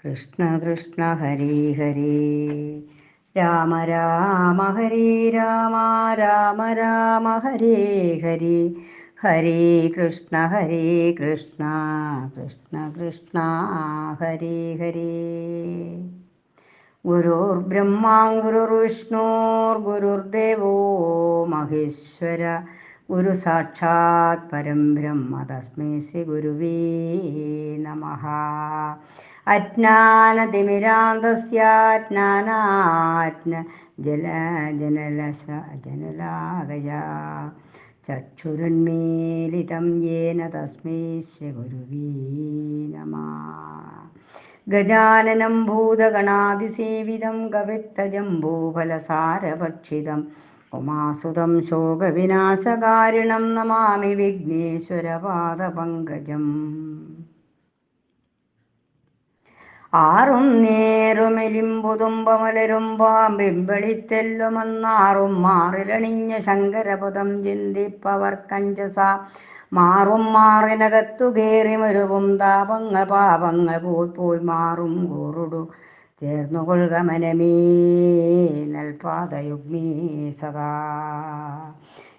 കൃഷ്ണ കൃഷ്ണ ഹരി ഹരി രാമ രാമ ഹരി രാമ രാമ രാമ ഹരി ഹരി ഹരി കൃഷ്ണ കൃഷ്ണ കൃഷ്ണ കൃഷ്ണ ഹരി ഹരി. ഗുരുർബ്രഹ്മാ ഗുരുർവിഷ്ണുർ ഗുരുർദേവോ മഹേശ്വര ഗുരു സാക്ഷാത് പരം ബ്രഹ്മ തസ്മൈ ശ്രീ ഗുരുവേ നമഃ. അജ്ഞാനതിമിരാന്തസ്യ ജനലാകയാ ചക്ഷുരുന്മീലിതം യേന തസ്മൈ ശ്രീ ഗുരുവേ നമഃ. ഗജാനനം ഭൂതഗണാതിസേവിതം കവിത്തജംബൂഫലസാരഭക്ഷിതം ഉമാസുതം ശോകവിനാശകാരിണം നമാമി വിഘ്നേശ്വരപാദപങ്കജം. ആറും നേരുമെലിമ്പുതുമ്പമലരും പാമ്പിമ്പളിത്തെല്ലുമെന്നാറും മാറിലണിഞ്ഞ ശങ്കരപദം ചിന്തിപ്പവർ കഞ്ചസ മാറും മാറിനകത്തു കയറി മരുവും താപങ്ങൾ പാപങ്ങൾ പോയി മാറും കൂറുടു ചേർന്നുകൊള്ളുക മനമേ നൽപാദയുഗ്മേ സദാ.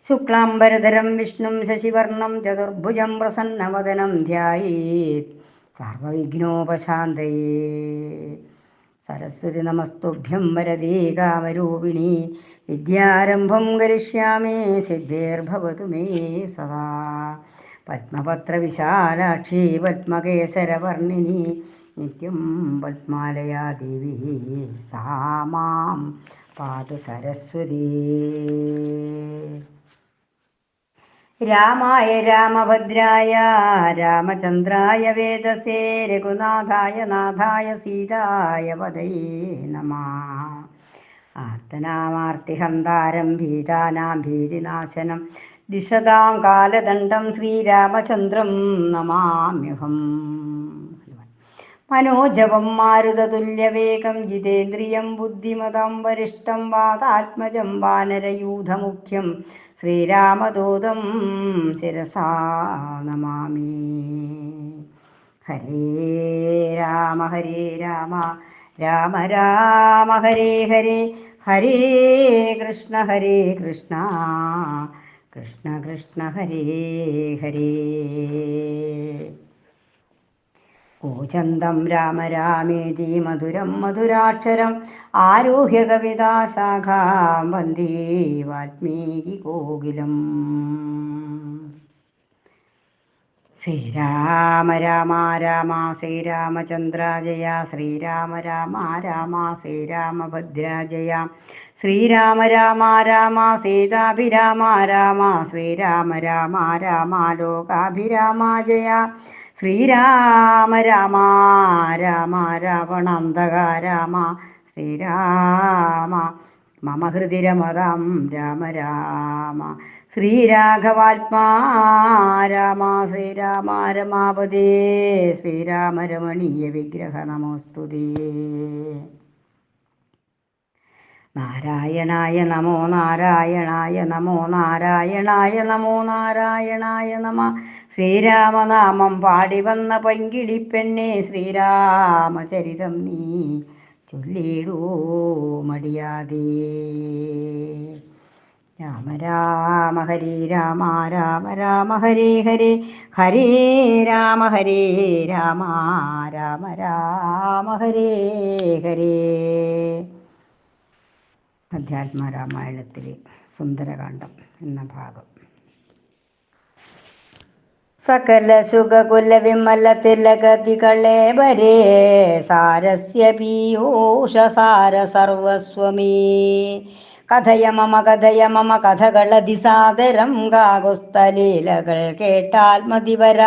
ശുക്ലാംബരധരം വിഷ്ണും ശശിവർണം ചതുർഭുജം പ്രസന്നവദനം ധ്യായേത് സർവവിഘ്നോപശാന്തയേ. സരസ്വതി നമസ്തുഭ്യം വരദേ കാമരൂപിണി വിദ്യാരംഭം കരിഷ്യാമി സിദ്ധിർഭവതു മേ സദാ. പത്മപത്രവിശാലാക്ഷി പത്മകേസരവർണിനി നിത്യം പത്മാലയാ ദേവി സാ മാം പാതു സരസ്വതി. രാമായ രാമഭദ്രായ രാമചന്ദ്രായ വേദസേ രഘുനാഥായ നാഥായ സീതായ പദയേ നമഃ. ആർത്തനാമാർത്തിഹന്താരം ഭീതാനാം ഭീതിനാശനം ദിശതാം കാലദണ്ഡം ശ്രീരാമചന്ദ്രം നമാമ്യഹം. മനോജവം മാരുതതുല്യവേഗം ജിതേന്ദ്രിയം ബുദ്ധിമതാം വരിഷ്ഠം വാതാത്മജം വാനരയൂഥമുഖ്യം ശ്രീരാമദൂതം ശിരസാ നമാമി. ഹരേ രാമ രാമ രാമ ഹരേ ഹരേ ഹരേ കൃഷ്ണ കൃഷ്ണ കൃഷ്ണ കൃഷ്ണ ഹരേ ഹരേ. കൂചന്തം രാമ രാമേതി മധുരം മധുരാക്ഷരം ആരുഹ്യ കവിതാശാഖാം വന്ദേ വാൽമീകി കോകിലം. ശ്രീരാമ രാമ രാമ ശ്രീരാമചന്ദ്ര ജയ ശ്രീരാമ രാമ രാമ ശ്രീരാമഭദ്ര ജയ ശ്രീരാമ രാമ രാമ സീതാഭിരാമ രാമ ശ്രീരാമ രാമ രാമ ലോകാഭിരാമ ജയ ശ്രീരാമ രാമ രാമ രാവണാന്തക രാമ ശ്രീരാമ മമ ഹൃദി രമതാം രാമ രാമ ശ്രീരാഘവാത്മാ രാമ ശ്രീരാമ രമാപദേ ശ്രീരാമ രമണീയ വിഗ്രഹ നമോസ്തുതേ. നാരായണായ നമോ നാരായണായ നമോ നാരായണായ നമോ നാരായണായ നമ. ശ്രീരാമനാമം പാടി വന്ന പൈങ്കിളിപ്പെണ്ണെ ശ്രീരാമചരിതം നീ ചൊല്ലിടൂ മടിയാതേ. രാമ രാമ ഹരി രാമ രാമ രാമ ഹരേ ഹരേ ഹരേ രാമ രാമ രാമ രാമ ഹരേ ഹരേ. അധ്യാത്മരാമായണത്തിലെ സുന്ദരകാന്ഡം എന്ന ഭാഗം. സകല സുഖകുല വിമല തിലകതികളേവരേ സാരസ്യ പീയൂഷ സാര സർവസ്വമേ. കഥയ മമ കഥകളതിസാദരം ഗാകുസ്തലീലകൾ കേട്ടാൽ മതിവര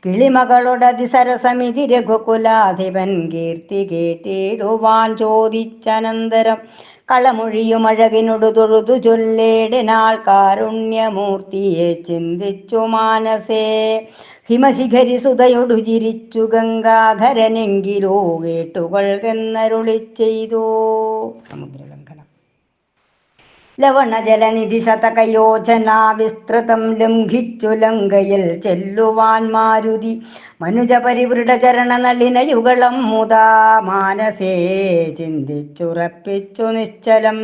കിളിമകളോടതിസരസമിതി രഘുകുലാധിപൻ കീർത്തി കേട്ടിടുവാൻ ചോദിച്ചനന്തരം കളമൊഴിയുമഴകിനൊടു തൊഴുതു ചൊല്ലേടനാൾ കാരുണ്യമൂർത്തിയെ ചിന്തിച്ചു മാനസേ. ഹിമശിഖരി സുതയൊടു ചിരിച്ചു ഗംഗാധരനെങ്കിലോ കേട്ടുകൊൾകെന്നരുളി ചെയ്തു. സമുദ്രലംഘനം. ലവണജലനിധി ശതകയോജനാ വിസ്തൃതം ലംഘിച്ചു ലങ്കയിൽ ചെല്ലുവാൻ മാരുതി മനുജ പരിവൃഢ ചരണ നളിനയുഗളം മുതാ മാനസേ ചിന്തിച്ചുറപ്പിച്ചു നിശ്ചലം.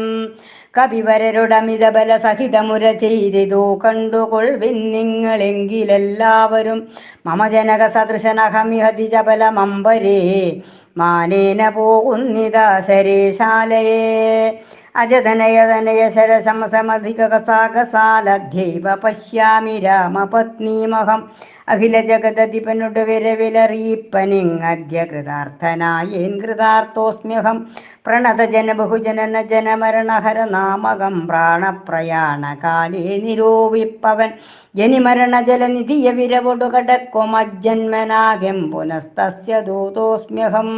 കവിവരരുടമിത ബല സഹിതമുര ചെയ്തിതു കണ്ടുകൊൾവിൻ നിങ്ങളെങ്കിലെല്ലാവരും. മമ ജനക സദൃശനഹമിഹതി ചപലമമ്പരേ മാനേന പോകുന്നിതാ ശരേശാലയേ. അജതനയതനയ ശരശമസമധികസാഗസാലധ്യൈവ പശ്യാമി രാമപത്നീമഹം. അഖില ജഗദധിപനുടു വിരവിലറിയിപ്പനിങ്ങദ്യ കൃതാർത്ഥനായേൻ കൃതാർത്ഥോസ്മ്യഹം. പ്രണതജന ബഹുജനന ജനമരണഹര നാമകം പ്രാണപ്രയാണകാലേ നിരോപിപ്പവൻ. ജനിമരണ ജലനിധിയ വിരവൊടു കടക്കുമജ്ജന്മനാകെം പുനസ്തസ്യ ദൂതോസ്മ്യഹം.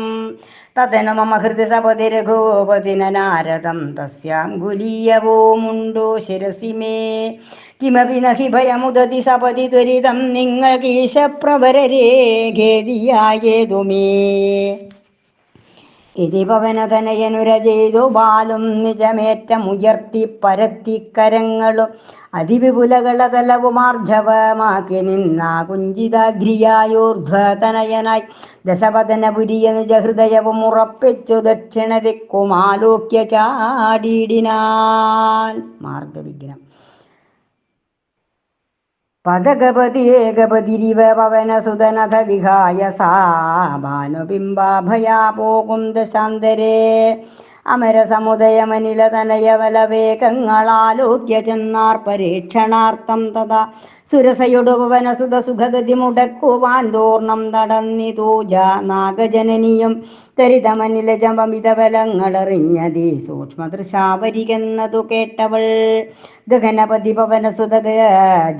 തതനു മമ ഹൃദി സപതി രഘുപതിന നാരദം തസ്യാം ഗുലീയവോമുണ്ടോ ശിരസി മേ. കിമപി നഹി ഭയമുദതി സപതി ത്വരിതം നിങ്ങൾ കീശപ്രവരരേ ഖേദിയായേതുമേ. ഇതി പവനതനയനുര ചെയ്തു ബാലും നിജമേറ്റമുയർത്തി പരത്തിക്കരങ്ങളും അതിവിപുലകളതലവുമാർജവമാക്കി നിന്നാ കുഞ്ചിതാഗ്രിയായോർധ്വതനയനായി ദശപതനപുരിയ നിജഹൃദയവും ഉറപ്പിച്ചു ദക്ഷിണ ദിക്കുമാലോക്യ ചാടിയിടിനാൻ. മാർഗവിഘ്നം. പദഗപതി ഏകപതിരിവ പവനസുതനഥ വിഹായ സാ ഭാനുബിംബാഭയാ പോകും ദശാന്തരേ. അമരസമുദയമനില തനയവലവേഗങ്ങളാലോക്യ ചെന്നാർ പരീക്ഷണാർത്ഥം തഥാ സുരസയൊടു പവനസുത സുഖഗതി മുടക്കുവാൻ ദൂർണം നടന്നിതൂജ നാഗജനനിയും തരിതമനില ജപമിതബലങ്ങളെറിഞ്ഞതി സൂക്ഷ്മദൃശാവരികെന്നതു കേട്ടവൾ. ഗഗനപതി പവനസുത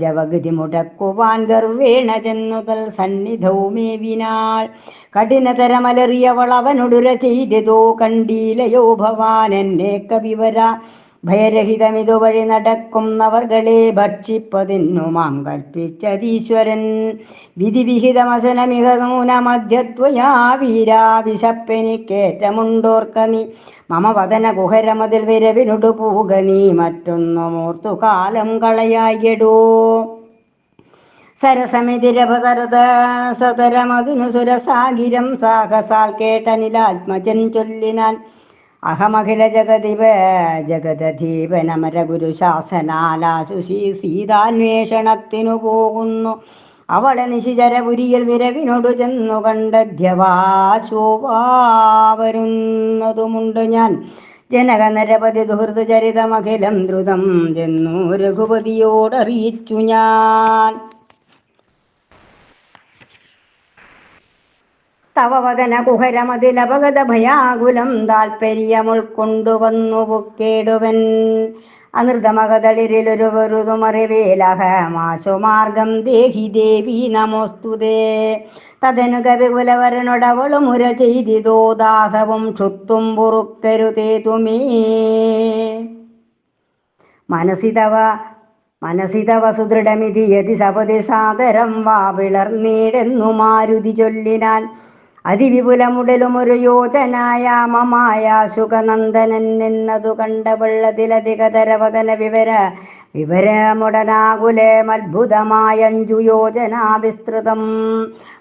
ജവഗതി മുടക്കുവാൻ ഗർവേണ ചെന്നുതൽ സന്നിധൗമേവിനാൾ. കഠിനതരമലറിയവൾ അവനൊടുര ചെയ്തതോ കണ്ടീലയോ ഭവാൻ എന്നെ കവിവര. ഭയരഹിതമിതു വഴി നടക്കുന്നവർകളെ ഭക്ഷിപ്പതിന്നു മാം കൽപ്പിച്ചതീശ്വരൻ. വിധിവിഹിതമസനമിഹ നൂനമധ്യത്വയാ വീരാ വിശപ്പെനിക്കേറ്റമുണ്ടോർക്ക നീ. മമ വദന കുഹരമതിൽ വിരവിനൊടു പൂക നീ മറ്റൊന്നുമോർത്തു കാലം കളയായിടോ. സരസമിതിരഭതരത സതരമതിനു സുരസാഗിരം സാഹസാൽ കേട്ടനിലാത്മജൻ ചൊല്ലിനാൻ. അഹമഖില ജഗദധീപനമര ഗുരു ശാസനാലാശു സീതാന്വേഷണത്തിനു പോകുന്നു. അവളെ നിശിചരപുരിയിൽ വിരവിനോടു ചെന്നു കണ്ടധ്യവാശോവാവരുന്നതുമുണ്ട് ഞാൻ. ജനക നരപതി ദുഹൃത് ചരിതമഖിലം ദ്രുതം ചെന്നു രഘുപതിയോടറിയിച്ചു ഞാൻ. തവവദന കുഹരമതിലപഗത ഭയാകുലം താൽപര്യമുൾക്കൊണ്ടുവന്നു പുക്കേടുവൻ. അനൃതമകതളിരിലൊരു വെറുതുമറിവേലഹമാശുമാർഗം ദേഹി ദേവി നമോസ്തുതേ. തതനു കവികുലവരനോടവളും മുര ചെയ്തിതോ ദാഹവും ക്ഷുത്തും പൊറുക്കരുതേതുമേ. മനസിതവ സുദൃഢമിതി യതി സപതി സാദരം വാ പിളർന്നീടെന്നു മാരുതി ചൊല്ലിനാൻ. അതിവിപുലമുടലുമൊരു യോജനായാമമായ ശുകനന്ദനൻ എന്നതു കണ്ടവള്ളതിലധികതരവദന വിവരമുടനാകുലമത്ഭുതമായഞ്ചു യോജനാ വിസ്തൃതം.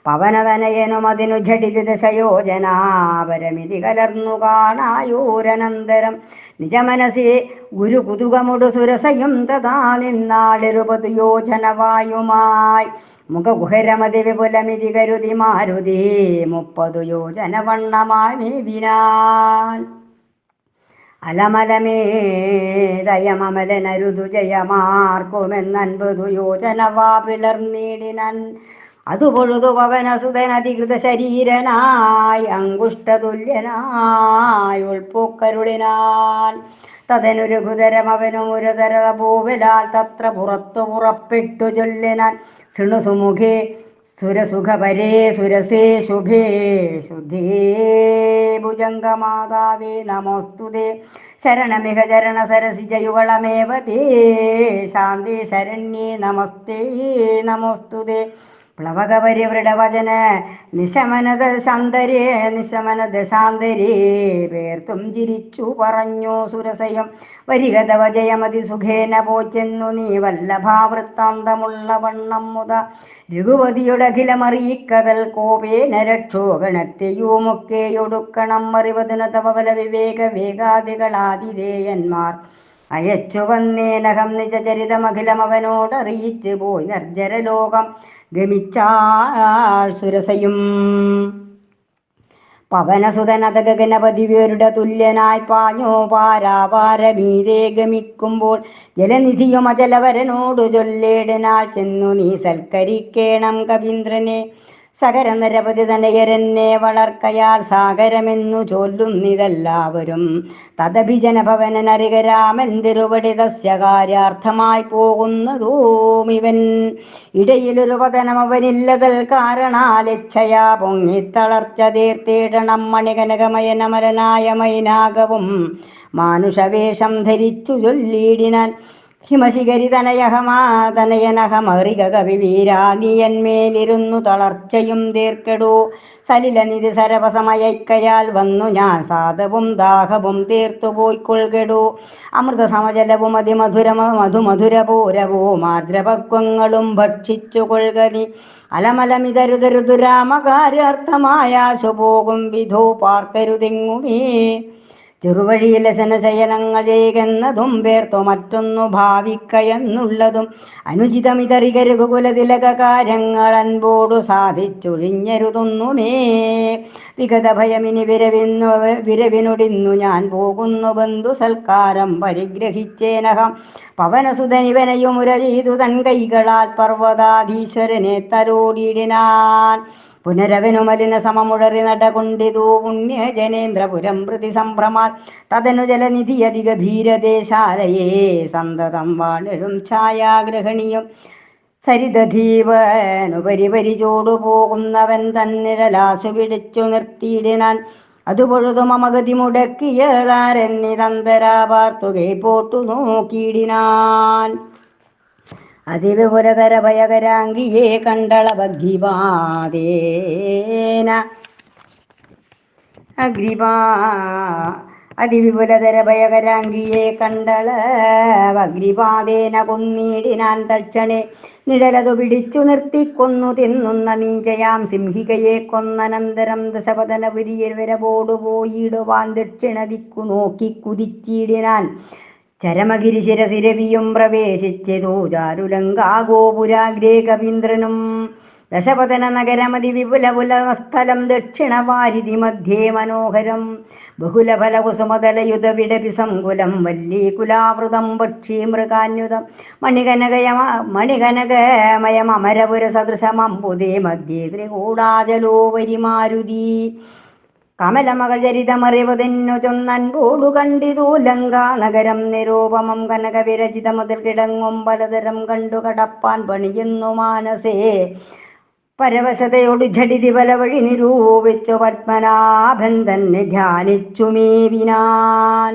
പവനതനയനുമതിനു ഝടിതി ദശയോജനാപരമിതി കലർന്നു കാണായൂരനന്തരം. നിജമനസി ഗുരു കുതുകമുടു സുരസയും തഥാ നിന്നാളിരുപതു യോജനവായുമായി. മുഖകുഹരമതി വിപുലമിതി കരുതി മാരുതി 30 യോജന വണ്ണമാമേവിനാൻ. അലമലമേതയമലനരുതു ജയമാർക്കുമെന്നൻപതു യോജനവാ പിളർന്നീടിനൻ. അതുപൊഴുതു പവനസുതനധികൃത ശരീരനായി അങ്കുഷ്ടതുല്യനായി ഉൾപ്പൊക്കരുളിനാൻ. തതനു രഘുതരമവനും ഒരു തരതപോവലാൽ തത്ര പുറത്തു പുറപ്പെട്ടു ചൊല്ലിനാൻ. ശൃണുസുമുഖേ സുരസുഖപരേ സുരസേ ശുഭേ ശുദ്ധേ ഭുജംഗമാതാവേ നമോസ്തുതേ. ശരണമിഹ ചരണ സരസിജയുഗളമേവ തേ ശാന്തേ ശരണ്യേ നമസ്തേ നമോസ്തുതേ. പ്ലവകപരിവൃഢ വചന നിശമനദശാന്തരേ പേർത്തും ചിരിച്ചു പറഞ്ഞു സുരസയം വരികതവ ജയമതി സുഖേന പോച്ചെന്നു നീ വല്ലഭാവൃത്താന്തമുള്ള വണ്ണം മുത രഘുപതിയുടെ അഖിലമറിയിക്കതൽ കോപേന രക്ഷോ ഗണത്തെയുമൊക്കെയൊടുക്കണം അറിവതിന തവ ബല വിവേക വേഗാദികളാതിഥേയന്മാർ അയച്ചു വന്നേനകം നിജചരിതമഖിലം അവനോടറിയിച്ചു പോയി നിർജ്ജരലോകം ഗമിച്ചാൾ സുരസയും. പവനസുതനത ഗഗനപതിവരുടെ തുല്യനായി പാഞ്ഞോ പാരാപാരമീതേ ഗമിക്കുമ്പോൾ ജലനിധിയും അജലവരനോടു ചൊല്ലേടനാൾ ചെന്നു നീ സൽക്കരിക്കേണം കവീന്ദ്രനെ സകര നിരവധി തനയരെന്നെ വളർക്കയാൽ സാഗരമെന്നു ചൊല്ലുന്നിതെല്ലാവരും തദഭിജനഭവനരികരാമൻ തിരുവടി തസ്യ കാര്യാർത്ഥമായി പോകുന്നതോമിവൻ ഇടയിലൊരു പതനം അവനില്ലതൽ കാരണാലിച്ഛയാ പൊങ്ങിത്തളർച്ച തീർത്തിടണം മണികനകമയനമരനായ മൈനാകവും മാനുഷവേഷം ധരിച്ചു ചൊല്ലിയിടിനാൻ ഹിമശിഖരിതനയഹമാതനയനഹമറിക കവിവീരാ നീയന്മേലിരുന്നു തളർച്ചയും തീർക്കെടൂ സലിലനിധി സരവസമയക്കയാൽ വന്നു ഞാൻ സാധവും ദാഹവും തീർത്തു പോയിക്കൊള്ളുകെടൂ അമൃത സമജലവും മധുമധുരപൂരവും ആർദ്രപക്വങ്ങളും ഭക്ഷിച്ചു കൊള്ളുകനി അലമലമിതരുതരുതുരാമകാര്യാർത്ഥമായാശു പോകും വിധോ പാർക്കരുതെങ്ങുമേ ചെറുവഴിയിലെ ശനശയനങ്ങൾ ചെയ്യുന്നതും പേർത്തു മറ്റൊന്നു ഭാവിക്കയെന്നുള്ളതും അനുചിതമിതറിക രഘുകുലതിലക കാര്യങ്ങൾ അൻപോടു സാധിച്ചൊഴിഞ്ഞരുതൊന്നുമേ വിഗത ഭയമിനി വിരവിനൊടിന്നു ഞാൻ പോകുന്നു ബന്ധു സൽക്കാരം പരിഗ്രഹിച്ചേനകം പവനസുതനിവനയുമുര ചെയ്തു തൻ കൈകളാൽ പർവ്വതാധീശ്വരനെ തലോടിയിടിനാൻ പുനരവനു മലിന സമമുഴറി നടകൊണ്ടിതു പുണ്യജനേന്ദ്രപുരം പ്രതി സംഭ്രമാൽ തതനു ജലനിധിയധിക ഭീരദേശാലയേ സന്തതം വാണഴും ഛായാഗ്രഹണിയും സരിതധീവനുപരിപരിചോടു പോകുന്നവൻ തന്നിഴലാശു പിടിച്ചു നിർത്തിയിടിനാൻ അതുപൊഴുതു മമഗതി മുടക്കിയതാരെന്നിതന്തരാ പാർത്തുകെ പോട്ടു നോക്കിയിടിനാൻ അതിവിപുലതര ഭയകരാംഗിയെ അതിവിപുലതര ഭയകരാംഗിയെ കണ്ടളവഗ്രിപാദേന കൊന്നിടിനാൻ തക്ഷണേ നിഴലതു പിടിച്ചു നിർത്തിക്കൊന്നു തിന്നുന്ന നീചയാം സിംഹികയെ കൊന്നനന്തരം ദശപതനപുരിയിൽ വരവോടു പോയിടുവാൻ ദക്ഷിണദിക്കു നോക്കി കുതിച്ചിടിനാൻ ചരമഗിരിശിരസിരവിയും പ്രവേശിച്ചതു ചാരുലങ്കാഗോപുരാഗ്രേ കവീന്ദ്രനും ദശപതന നഗരമതി വിപുലപുലസ്ഥലം ദക്ഷിണവാരിധി മധ്യേ മനോഹരം ബഹുലഫലകുസുമതലയുധ വിടപി സങ്കുലം വല്ലീകുലാവൃതം പക്ഷീ മൃഗാന്യുതം മണികനകമയമരപുര സദൃശമമ്പുദേ മധ്യേ ത്രികൂടാചലോപരി മാരുതി കമലമകൾ ചരിതമറിവതെന്നു ചൊന്നൻപോടു കണ്ടിതു ലങ്കാ നഗരം നിരൂപമം കനകവിരചിത മുതൽ കിടങ്ങും പലതരം കണ്ടു കടപ്പാൻ പണിയുന്നു മാനസേ പരവശതയോട് ഝടിതി പല വഴി നിരൂപിച്ചു പത്മനാഭൻ തന്നെ ധ്യാനിച്ചു മേവിനാൻ.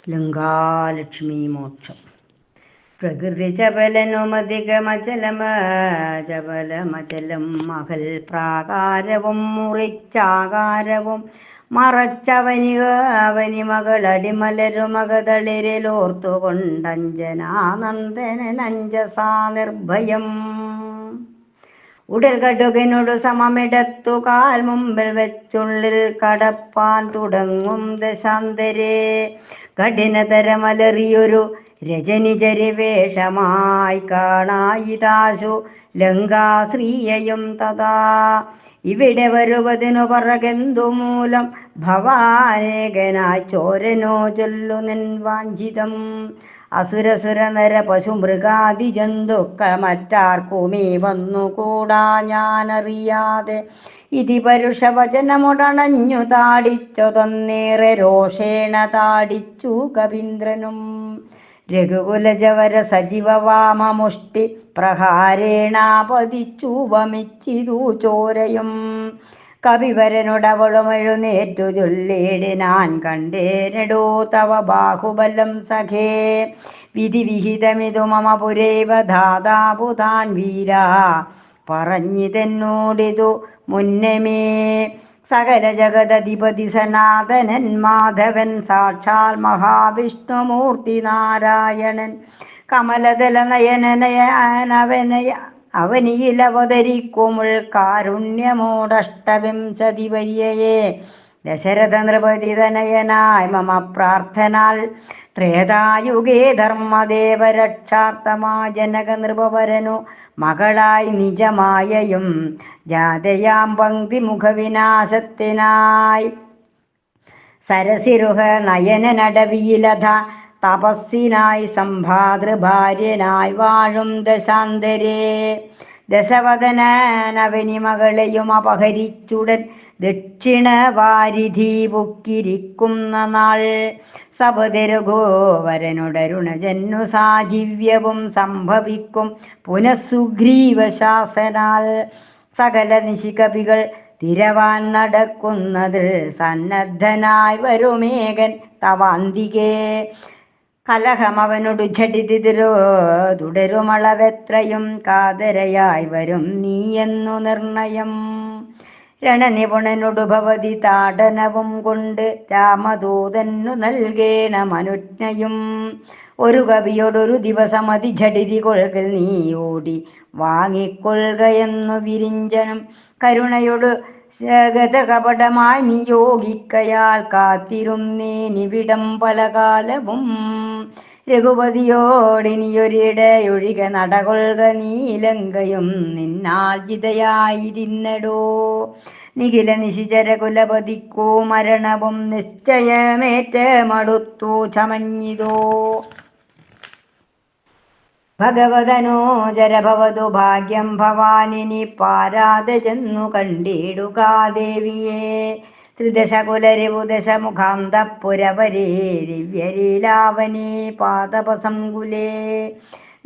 ലങ്കാലക്ഷ്മി മോക്ഷം പ്രകൃതി ചപലനുമധികമചലമചലം മകൾ പ്രാകാരവും മുറിച്ചാകാരവും മറച്ചവനി മകളടിമലരുമകതളിരിലോർത്തുകൊണ്ടഞ്ജനാനന്ദനഞ്ജസാ നിർഭയം ഉടൽ കടുകനോടു സമമിടത്തു കാൽ മുമ്പിൽ വെച്ചുള്ളിൽ കടപ്പാൻ തുടങ്ങും ദശാന്തരേ കഠിനതരമലറിയൊരു രജനിചരിവേഷമായി കാണായിതാശു ലങ്കാശ്രീയയും തഥാ ഇവിടെ വരുവതിനു പറകെന്തു മൂലം ഭവാനേകനായി ചോരനോ ചൊല്ലു നിൻ വാഞ്ചിതം അസുരസുര നര പശു മൃഗാദി ജന്തുക്കൾ മറ്റാർക്കുമേ വന്നുകൂടാ ഞാനറിയാതെ ഇതി പരുഷവചനമുടണഞ്ഞു താടിച്ചു തന്നേറെ രോഷേണ താടിച്ചു കവീന്ദ്രനും രഘുകുലജവര സജീവവാമമുഷ്ടി പ്രഹാരേണ പതിച്ചു വമിച്ചിതു ചോരയും കവിവരനോടവളും എഴുന്നേറ്റു ചൊല്ലിടിനാൻ കണ്ടേനടോ തവ ബാഹുബലം സഖേ വിധിവിഹിതമിതു മമ പുരൈവ ധാതാപുതാൻ വീര പറഞ്ഞിതെന്നോടിതു മുന്നമേ. സകല ജഗദധിപതി സനാതനൻ മാധവൻ സാക്ഷാൽ മഹാവിഷ്ണുമൂർത്തി നാരായണൻ കമലദല നയനനയനവനയ അവനിയിൽ അവതരിക്കുമുൾ കാരുണ്യമോടഷ്ടവിംശതി വര്യയെ ദശരഥ നൃപതി തനയനായി മമ പ്രാർത്ഥനാൽ ത്രേതായുഗേ ധർമ്മദേവരക്ഷാർത്ഥമാ ജനക നൃപവരനു മകളായി നിജമായയും ജാതയാം പങ്ക്തി മുഖവിനാശത്തിനായി സരസിരുഹ നയനനടവിയിലധ തപസ്സിനായി സംഭാതൃഭാര്യനായി വാഴും ദശാന്തരേ. ദശവദനവനി മകളെയും അപഹരിച്ചുടൻ ദക്ഷിണ വാരിധി പൊക്കിരിക്കുന്ന നാൾ സപതിരഘോവരനുടരുണജന്നു സാജീവ്യവും സംഭവിക്കും പുനഃസുഗ്രീവശാസനാൽ. സകല നിശികപികൾ തിരവാൻ നടക്കുന്നതിൽ സന്നദ്ധനായി വരുമേകൻ തവാന്തികേ. കലഹമവനോടു ഝടിതിരോ തുടരുമളവെത്രയും കാതരയായി വരും നീയെന്നു നിർണയം. രണനിപുണനോടു ഭവതി താടനവും കൊണ്ട് രാമദൂതന്നു നൽകേണമനുജ്ഞയും. ഒരു കവിയോടൊരു ദിവസം അതിഝടിതി കൊൾകൽ നീ ഓടി വാങ്ങിക്കൊള്ളുകയെന്നു വിരിഞ്ചനും കരുണയോട് ഗതകപടമായി നിയോഗിക്കയാൽ കാത്തിരുന്നേനിവിടം പലകാലവും. രഘുപതിയോടിനിയൊരിടയൊഴിക നടകൊള്ളുക നീലങ്കയും നിന്നാർജിതയായിരുന്നടോ. നിഖില നിശിചര കുലപതിക്കോ മരണവും നിശ്ചയമേറ്റമടുത്തു ചമഞ്ഞിതോ. ഭഗവതനോജരഭവതു ഭാഗ്യം ഭവാനിനി പാരാതെ ചെന്നു കണ്ടിടുക ദേവിയെ. ത്രിദശകുലരിപുദശ മുഖാന്തപുരവരേ ദിവ്യലീലാവനേ പാദപസംകുലേ.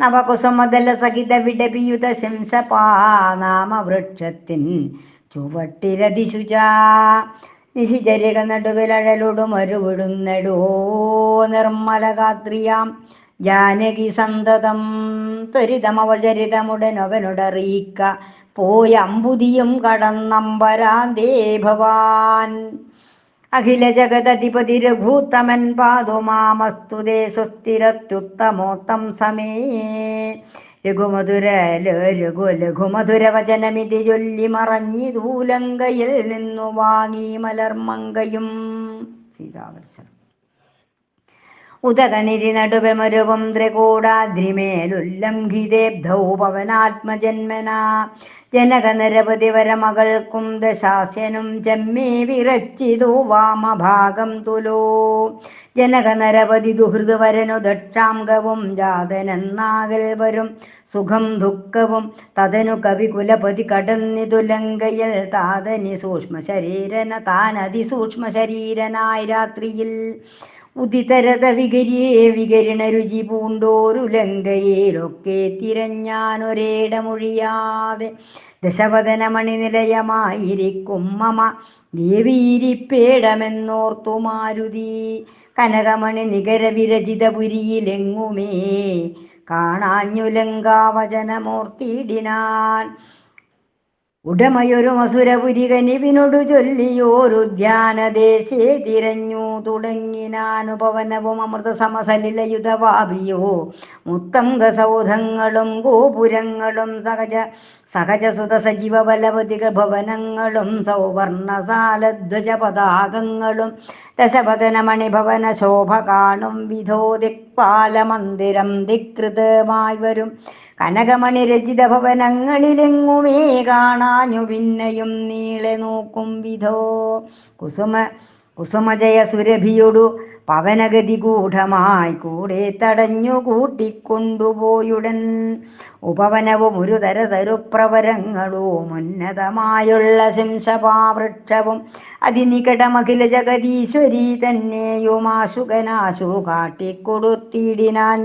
നവകുസുമദല സഹിത വിടപിയുത ശംസപാനാമവൃക്ഷത്തിൻ ചുവട്ടിലതിശുച നിശിചരിക നടുവിലഴലൊടു മരുവിടുന്നടോ. നിർമ്മലഗാത്രിയാം ജാനകി സന്തതം ത്വരിതമവൾ ചരിതമുടനവനോടറിയിക്ക പോയ അമ്പുതിയും കടന്നമ്പരാന്തേ ഭവാൻ. അഖില ജഗദധിപതി രഘൂത്തമൻ പാതുമാമസ്തുതേ സ്വസ്തിരത്യുത്തമോത്തം സമേ. ലഘുമധുര വചനമിതി ചൊല്ലി മറഞ്ഞിതൂലങ്കയിൽ നിന്നു വാങ്ങി മലർമങ്കയും. സീതാദർശനം. ഉദകനിരി നടുവമരുവും ത്രികൂടാദ്രിമേലുല്ലംഘിതേബ്ധൗ പവനാത്മജന്മന. ജനക നിരവധി വരമകൾക്കും ദശാസ്യനും ജമ്മേ വിറച്ചിതു വാമഭാഗം തുലോ. ജനക നരവധി ദുഹൃത് വരനു ദക്ഷാംഗവും ജാതനെന്നാകൽ വരും സുഖം ദുഃഖവും. തതനു കവി കുലപതി കടന്നിതു ലങ്കയിൽ താതനി സൂക്ഷ്മ ശരീരന താനതിസൂക്ഷ്മ ശരീരനായി രാത്രിയിൽ. ഉദിതരത വികരിയെ വികരിണ രുചി പൂണ്ടോരു ലങ്കയിലൊക്കെ തിരഞ്ഞാനൊരേടമൊഴിയാതെ. ദശവദന മണിനിലയമായിരിക്കും മമ ദേവീരിപ്പേടമെന്നോർത്തു മാരുതി. കനകമണി നികര വിരചിത പുരിയിലെങ്ങുമേ കാണാഞ്ഞു ലങ്കാവചനമൂർത്തിയിടിനാൻ. ഉടമയൊരു മസുരപുരി കനിവിനോടു ചൊല്ലിയോരുദ്യാനദേശേ തിരഞ്ഞു തുടങ്ങിനാനുപവനവും അമൃത സമസലിലയുധവാപിയോ. മുത്തംഗ സൗധങ്ങളും ഗോപുരങ്ങളും സഹജസുത സജീവ ബലവതിക ഭവനങ്ങളും സൗവർണസാലധ്വജ പതാകങ്ങളും ദശപദന മണിഭവന ശോഭ കാണും വിധോ. ദിക്പാലമന്ദിരം ധികൃതമായി വരും കനകമണി രചിത ഭവനങ്ങളിലെങ്ങുമേ കാണാഞ്ഞു പിന്നെയും നീളെ നോക്കും വിധോ. കുസുമജയ സുരഭിയൊടു പവനഗതി ഗൂഢമായി കൂടെ തടഞ്ഞു കൂട്ടിക്കൊണ്ടുപോയുടൻ. ഉപവനവും ഒരു തരുപ്രവരങ്ങളും ഉന്നതമായുള്ള ശംസപാവൃക്ഷവും അതിനികടമഖില ജഗദീശ്വരി തന്നെയുമാശുകനാശു കാട്ടിക്കൊടുത്തിടിനാൻ.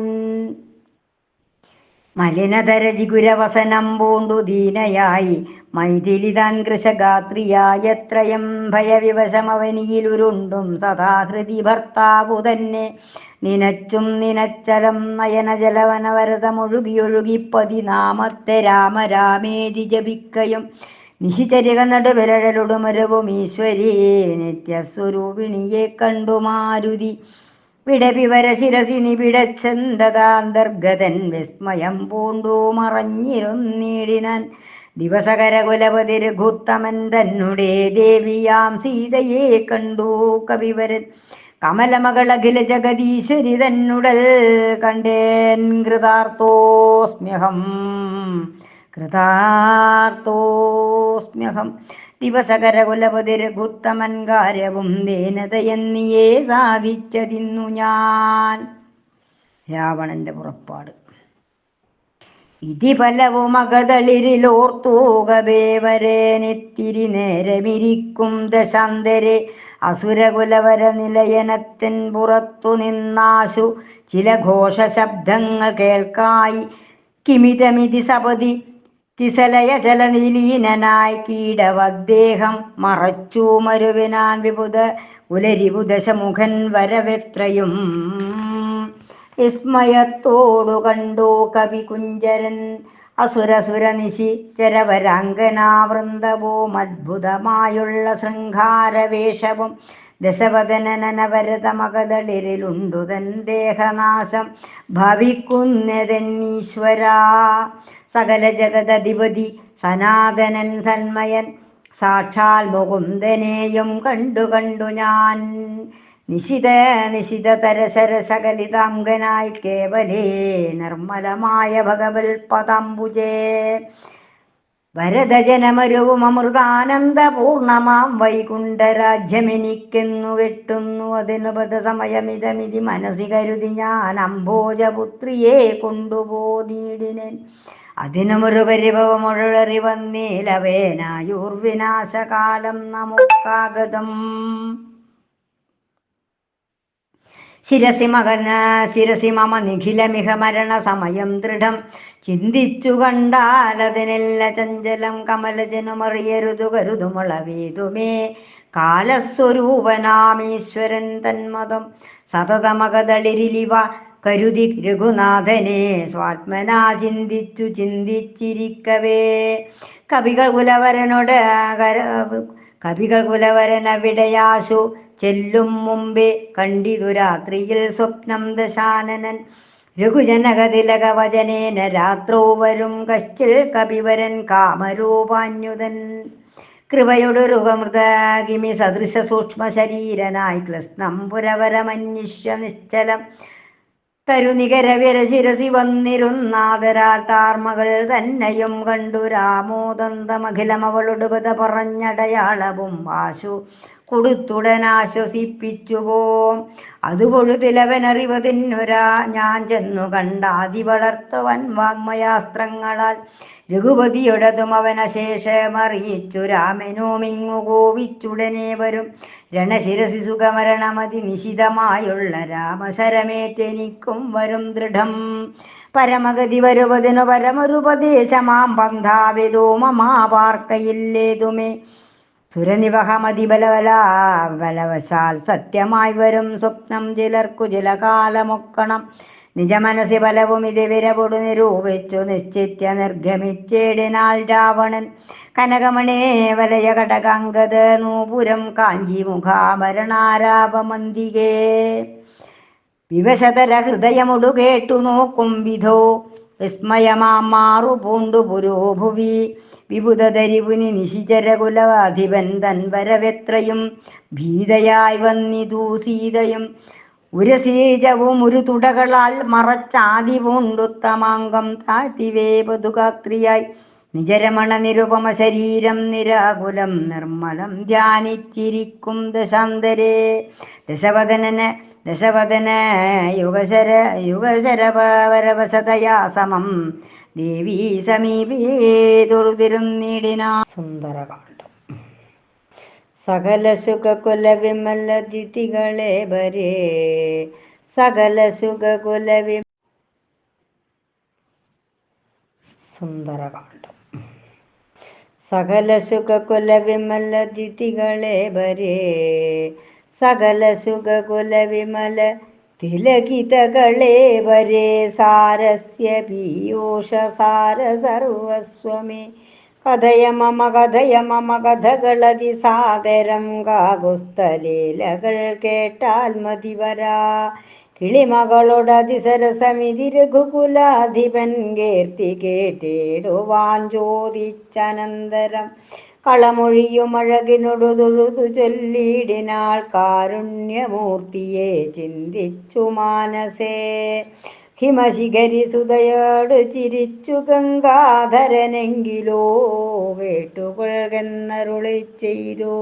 മലിനതരജിഗുരവസനം പൂണ്ടു ദീനയായി മൈഥിലി താൻ കൃശഗാത്രിയായത്രയം ഭയവിവശമവനിയിലുരുണ്ടും സദാഹൃതി ഭർത്താവു തന്നെ. നിനച്ചും നിനച്ചലം നയനജലവനവരതമൊഴുകിയൊഴുകി പതിനാമത്തെ രാമ രാമേതി ജപിക്കയും നിശിചരിക നടുവിലഴലുടുമരവും ഈശ്വരീ നിത്യസ്വരൂപിണിയെ കണ്ടു മാരുതി വിടവിവര ശിരസി നിബിടച്ചന്തകാന്തർഗതൻ വിസ്മയം പൂണ്ടു മറഞ്ഞിരുന്നീടിനാൻ ദിവസകരകുലപതി രഘുത്തമൻ തന്നെ ദേവിയാം സീതയെ കണ്ടു കവിവരൻ കമലമകളഖില ജഗദീശ്വരി തന്നുടൽ കണ്ടേൻ കൃതാർത്ഥോസ്മ്യഹം കൃതാർത്ഥോസ്മ്യഹം ദിവസകരകുലപതി രഘുത്തമൻ കാര്യവും ദേനതയെന്നിയേ സാധിച്ചതിന്നു ഞാൻ. രാവണന്റെ പുറപ്പാട്. ഇതി ഫലവും അകതളിരിലോർത്തൂകബേവരേനെത്തിരി നേരമിരിക്കും ദശാന്തരെ അസുരകുലവര നിലയനത്തിൻ പുറത്തു നിന്നാശു ചില ഘോഷശബ്ദങ്ങൾ കേൾക്കായി കിമിതമിതി സപതി തിസലയ ചലനിലീനനായി കീടവദ്ദേഹം മറച്ചു മരുവിനാൻ വിപുത ഉലരിപു ദശമുഖൻ വരവെത്രയും വിസ്മയത്തോടു കണ്ടു കവി കുഞ്ചരൻ അസുരസുര നിശിചരവരാംഗനാവൃന്ദവും അദ്ഭുതമായുള്ള ശൃംഗാരവേഷവും ദശവദനനവരതമകതളിരിലുണ്ടു തൻ ദേഹനാശം ഭവിക്കുന്നതെന്നീശ്വരാ. സകല ജഗദധിപതി സനാതനൻ സന്മയൻ സാക്ഷാൽ മുകുന്ദനെയും കണ്ടു ഞാൻ നിശിത തരശരശകലിതാംഗനായി കേവലേ നിർമ്മലമായ ഭഗവൽ പദാംബുജേ വരദജനമരുവും അമൃതാനന്ദപൂർണമാം വൈകുണ്ഠരാജ്യമെനിക്കെന്നു കെട്ടുന്നു അതിനു സമയമിതമിതി മനസ്സി കരുതി ഞാൻ അംഭോജപുത്രിയെ കൊണ്ടുപോതീടിനേൻ അതിനുമൊരു പരിഭവമൊഴറി വന്നീലവേനായുർവിനാശകാലം നമുക്കാഗതം. ശിരസി മമ നിഖിലമിഹ മരണ സമയം ദൃഢം ചിന്തിച്ചു കണ്ടാലതിനെല്ല ചഞ്ചലം കമലജനുമറിയരുതു കരുതുമുളവേതുമേ കാലസ്വരൂപനാമീശ്വരൻ തന്മതം സതതമകതളിരിലിവ കരുതി രഘുനാഥനെ സ്വാത്മനാ ചിന്തിച്ചിരിക്കവേ കവികൾ കുലവരനവിടയാശു ചെല്ലും മുമ്പേ കണ്ടിതു രാത്രിയിൽ സ്വപ്നം ദശാനനൻ രഘുജനകതിലകവചനേന രാത്രോ വരും കശ്ചിൽ കപിവരൻ കാമരൂപാന്യുതൻ കൃപയൊടൊരുകമൃതകിമി സദൃശ സൂക്ഷ്മ ശരീരനായി കൃഷ്ണം പുരവരമന്വിഷ്യ നിശ്ചലം തരുനികരവിര ശിരസി വന്നിരുന്നാദരാൽ താർമകൾ തന്നെയും കണ്ടു രാമോദന്തമഖിലമവളൊടുപത പറഞ്ഞടയാളവും ആശു കൊടുത്തുടനാശ്വസിപ്പിച്ചുപോം അതുപൊഴുതിലവനറിവതിന്നൊരാ ഞാൻ ചെന്നു കണ്ടാതി വളർത്തുവൻ വാങ്മയാസ്ത്രങ്ങളാൽ രഘുപതിയൊടതും അവനശേഷമറിയിച്ചു രാമനോമിങ്ങു കോപിച്ചുടനെ വരും രണശിരസി സുഖമരണമതി നിശിതമായുള്ള രാമശരമേറ്റെനിക്കും വരും ദൃഢം പരമഗതി വരുവതിനു പരമൊരുപദേശമാം പന്ഥാവിതോ മമാപാർക്കയില്ലേതുമേ സുരനിവഹമതിബലവശാൽ സത്യമായി വരും സ്വപ്നം ചിലർക്കു ചിലകാലമൊക്കണം നിജമനസി ഫലവും ഇത് വിരപൊടു നിരൂപിച്ചു നിശ്ചിത്യ നിർഗമിച്ചേടിനാൾ രാവണൻ കനകമണേ വലയ കടകാംഗത നൂപുരം കാഞ്ചി മുഖാഭരണാരാപമന്തികേ വിവശതര ഹൃദയമൊടു കേട്ടു നോക്കും വിധോ വിസ്മയമാം മാറു പൂണ്ടു പുരോഭുവി വിബുധരിപുനി നിശിചരകുലവാധിപൻ തൻ വരവെത്രയും ഭീതയായി വന്നിതു സീതയും ഉരസീജവും ഒരു തുടകളാൽ മറച്ചാതി പൂണ്ടുത്തമാംഗം താഴ്ത്തിവേ പതുകാക്രിയായി നിജരമണ നിരുപമ ശരീരം നിരാകുലം നിർമ്മലം ധ്യാനിച്ചിരിക്കും ദശാന്തരേ ദശവദന യുഗശരവരവസതയാ സമം ദേവീ സമീപേ തൊഴുതിരുന്നിടിനാ. സുന്ദരകാണ്ഡം. സകല സുഖകുല വിമലതിഥികളെ വരേ സകല സുഖകുല സുന്ദരകാണ്ഡം. സകല സുഖകുല വിമലതിഥികളെ വരേ സകല സുഖകുല വിമല തിലകിതകളേ വരേ സാരസ്യ പീയൂഷസാര സർവസ്വമേ കഥയ മമ കഥകളതി സാദരം കാകുസ്ഥലീലകൾ കേട്ടാൽ മതിവരാ കിളിമകളോടതിസരസമിതി രഘുകുലാധിപൻ കീർത്തി കേട്ടിടുവാൻ ചോദിച്ചനന്തരം കളമൊഴിയുമഴകിനൊടു തൊഴുതു ചൊല്ലിടിനാൾ കാരുണ്യമൂർത്തിയെ ചിന്തിച്ചു മാനസേ ഹിമശിഖരി സുതയോട് ചിരിച്ചു ഗംഗാധരനെങ്കിലോ കേട്ടുകൊള്ളുന്നരുളി ചെയ്തു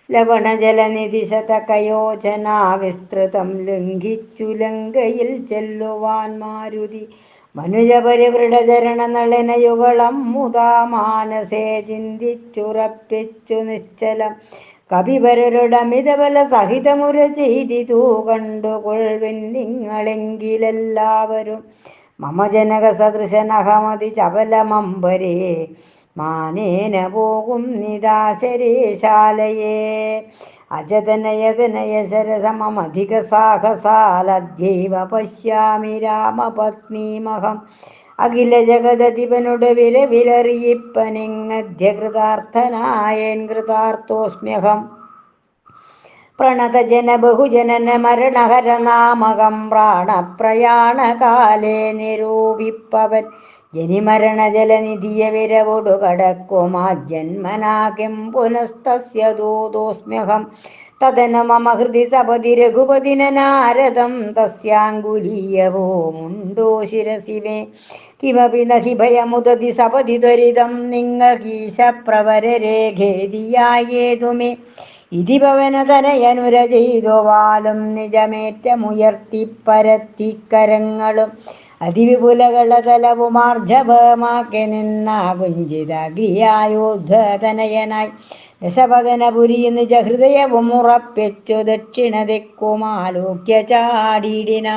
ലവണജലനിധി ശതകയോജന വിസ്തൃതം ലംഘിച്ചു ലങ്കയിൽ ചെല്ലുവാൻ മാരുതി മനുജപരിവൃഢചരണ നളനയുഗളം മുതാ മാനസേ ചിന്തിച്ചുറപ്പിച്ചു നിശ്ചലം കപിവരരുടമിതബല സഹിതമുര ചെയ്തിതു കണ്ടുകൊള്ളിൻ നിങ്ങളെങ്കിലെല്ലാവരും മമ ജനക സദൃശനഹമതി ചപലമമ്പരേ മാനേന പോകും നിദാശരേശാലയേ അജതനയതനയ ശരസമധിക സാഹസാലദ്യൈവ പശ്യാമി രാമപത്നീമഹം അഖില ജഗദധിപനുടെ വിലറിയിപ്പനെങ്ങധ്യകൃതാർത്ഥനായേൻ കൃതാർത്ഥോസ്മ്യഹം പ്രണതജന ബഹുജനന മരണഹരനാമകം പ്രാണപ്രയാണകാലേ നിരൂപിപ്പവൻ ജനിമരണ ജലനിധിയ വിരവൊടു കടക്കുമാ ജന്മനാകിം പുനസ്തസ്യ ദൂതോസ്മ്യഹം തദന മമ ഹൃദി സപതി രഘുപതിന നാരദം തസ്യാങ്കുലീയവോമുണ്ടോ ശിരസി മേ കിമപി നഹി ഭയമുദതി സപതി ത്വരിതം നിങ്ങൾക്കീശപ്രവരരേഖേദിയായേതുമേ ഇതി ഭവനതനയനുര ചെയ്തുവാലും നിജമേറ്റമുയർത്തിപ്പരത്തിക്കരങ്ങളും അതിവിപുലകളതലവുമാർജവമാക്കി നിന്ന കുഞ്ചിതഗ്രിയായോദ്ധതനയനായി ദശപദനപുരിയിൽ നിജഹൃദയവും ഉറപ്പിച്ചു ദക്ഷിണ ദിക്കുമാലോക്യ ചാടിയിടിനാ